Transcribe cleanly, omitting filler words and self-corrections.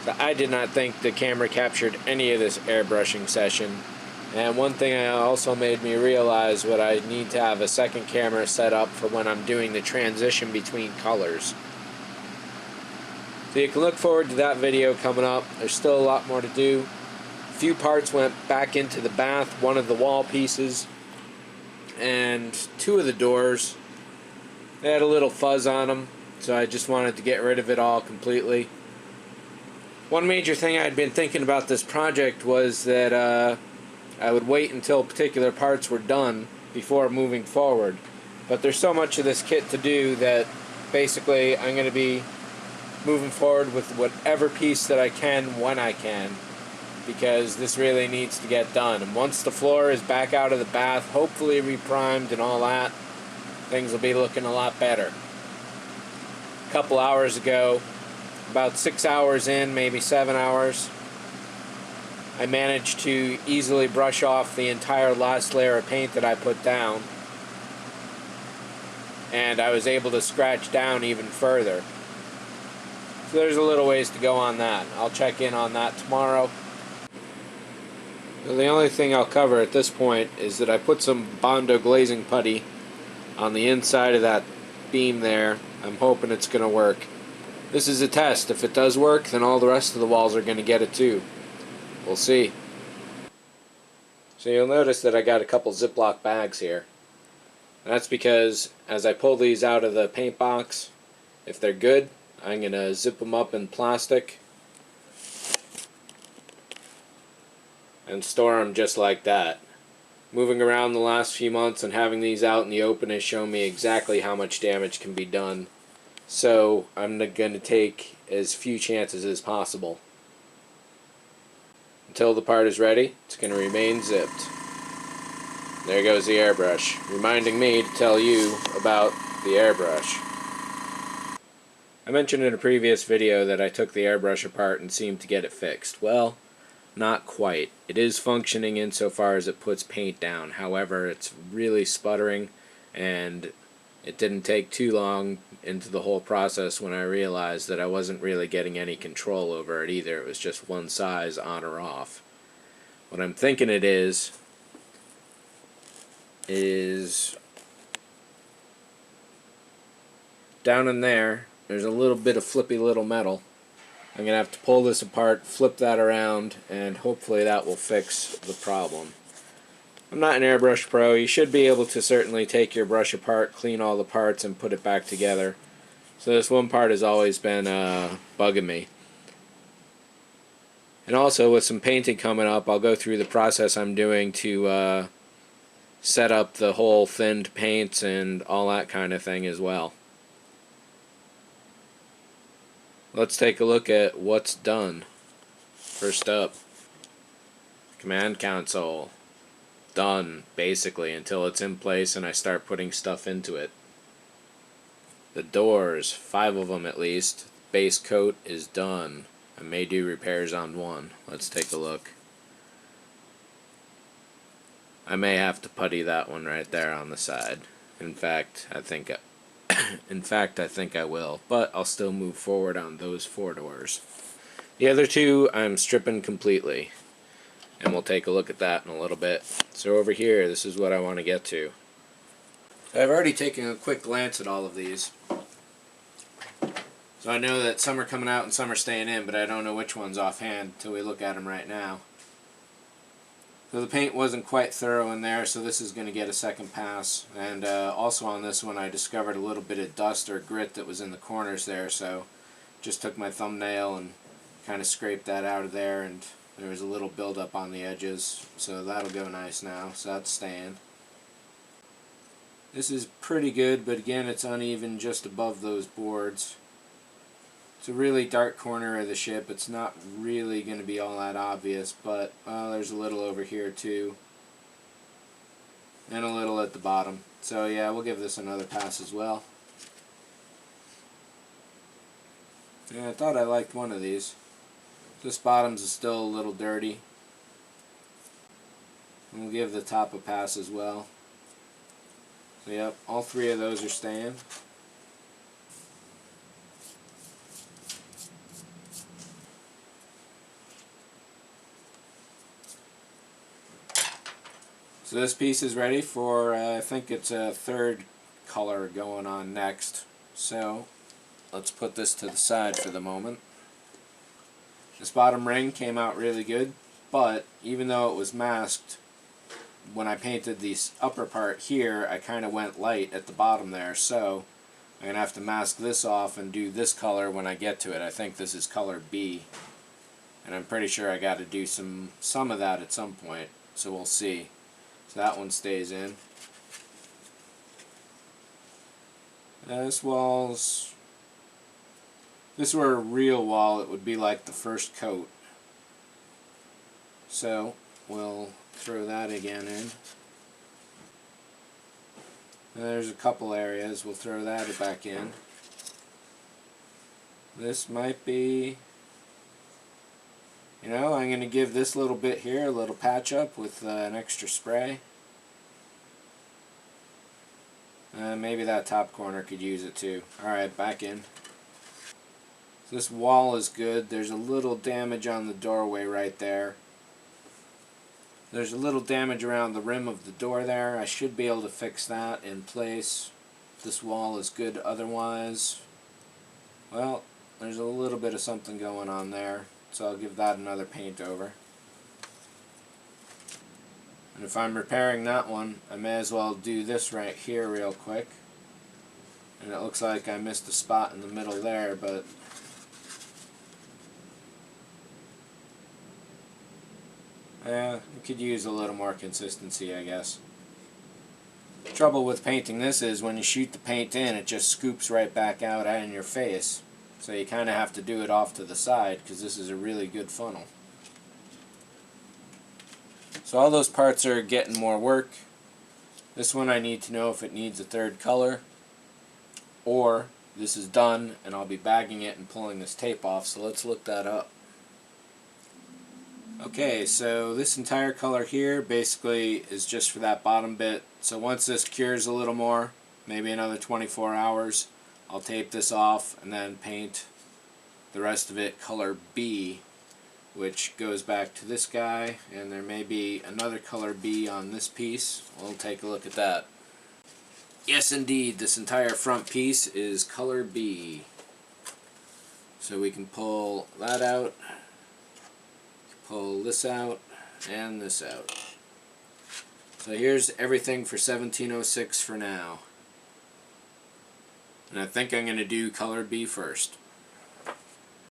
But I did not think the camera captured any of this airbrushing session. And one thing also made me realize what I need to have a second camera set up for when I'm doing the transition between colors. So you can look forward to that video coming up. There's still a lot more to do. A few parts went back into the bath, one of the wall pieces, and two of the doors. They had a little fuzz on them, so I just wanted to get rid of it all completely. One major thing I'd been thinking about this project was that I would wait until particular parts were done before moving forward. But there's so much of this kit to do that basically I'm going to be moving forward with whatever piece that I can when I can, because this really needs to get done. And once the floor is back out of the bath, hopefully reprimed and all that, things will be looking a lot better. A couple hours ago, about 6 hours in, maybe 7 hours, I managed to easily brush off the entire last layer of paint that I put down, and I was able to scratch down even further. So there's a little ways to go on that. I'll check in on that tomorrow. So the only thing I'll cover at this point is that I put some Bondo glazing putty on the inside of that beam there. I'm hoping it's going to work. This is a test. If it does work, then all the rest of the walls are going to get it too. We'll see. So you'll notice that I got a couple Ziploc bags here. That's because as I pull these out of the paint box, if they're good, I'm going to zip them up in plastic and store them just like that. Moving around the last few months and having these out in the open has shown me exactly how much damage can be done. So I'm going to take as few chances as possible. Until the part is ready, it's going to remain zipped. There goes the airbrush, reminding me to tell you about the airbrush. I mentioned in a previous video that I took the airbrush apart and seemed to get it fixed. Well, not quite. It is functioning insofar as it puts paint down. However, it's really sputtering, and it didn't take too long into the whole process when I realized that I wasn't really getting any control over it either. It was just one size on or off. What I'm thinking it is down in there, there's a little bit of flippy little metal. I'm going to have to pull this apart, flip that around, and hopefully that will fix the problem. I'm not an airbrush pro. You should be able to certainly take your brush apart, clean all the parts, and put it back together. So this one part has always been bugging me. And also with some painting coming up, I'll go through the process I'm doing to set up the whole thinned paints and all that kind of thing as well. Let's take a look at what's done. First up, command console. Done, basically, until it's in place and I start putting stuff into it. The doors, 5 of them at least. Base coat is done. I may do repairs on one. Let's take a look. I may have to putty that one right there on the side. In fact, I think I will, but I'll still move forward on those 4 doors. The other 2 I'm stripping completely, and we'll take a look at that in a little bit. So over here, this is what I want to get to. I've already taken a quick glance at all of these. So I know that some are coming out and some are staying in, but I don't know which ones offhand until we look at them right now. So the paint wasn't quite thorough in there, so this is going to get a second pass. And also on this one I discovered a little bit of dust or grit that was in the corners there, so just took my thumbnail and kind of scraped that out of there, and there was a little buildup on the edges, so that'll go nice now, so that's staying. This is pretty good, but again it's uneven just above those boards. It's a really dark corner of the ship. It's not really going to be all that obvious, but there's a little over here too, and a little at the bottom. So yeah, we'll give this another pass as well. Yeah, I thought I liked one of these. This bottom's is still a little dirty. And we'll give the top a pass as well. So yep, all 3 of those are staying. So this piece is ready for, I think it's a third color going on next. So let's put this to the side for the moment. This bottom ring came out really good, but even though it was masked, when I painted the upper part here, I kind of went light at the bottom there, so I'm going to have to mask this off and do this color when I get to it. I think this is color B, and I'm pretty sure I got to do some of that at some point, so we'll see. So that one stays in. This wall's... If this were a real wall, it would be like the first coat. So we'll throw that again in. There's a couple areas, we'll throw that back in. This might be, I'm going to give this little bit here a little patch up with an extra spray. Maybe that top corner could use it too. Alright, back in. This wall is good. There's a little damage on the doorway right there. There's a little damage around the rim of the door there. I should be able to fix that in place. This wall is good otherwise. Well, there's a little bit of something going on there, so I'll give that another paint over. And if I'm repairing that one, I may as well do this right here real quick. And it looks like I missed a spot in the middle there, but yeah, it could use a little more consistency, I guess. The trouble with painting this is when you shoot the paint in, it just scoops right back out in your face. So you kind of have to do it off to the side because this is a really good funnel. So all those parts are getting more work. This one I need to know if it needs a third color, or this is done and I'll be bagging it and pulling this tape off, so let's look that up. Okay, so this entire color here basically is just for that bottom bit. So once this cures a little more, maybe another 24 hours, I'll tape this off and then paint the rest of it color B, which goes back to this guy, and there may be another color B on this piece. We'll take a look at that. Yes indeed, this entire front piece is color B. So we can pull that out, pull this out, and this out. So here's everything for 1706 for now. And I think I'm going to do color B first.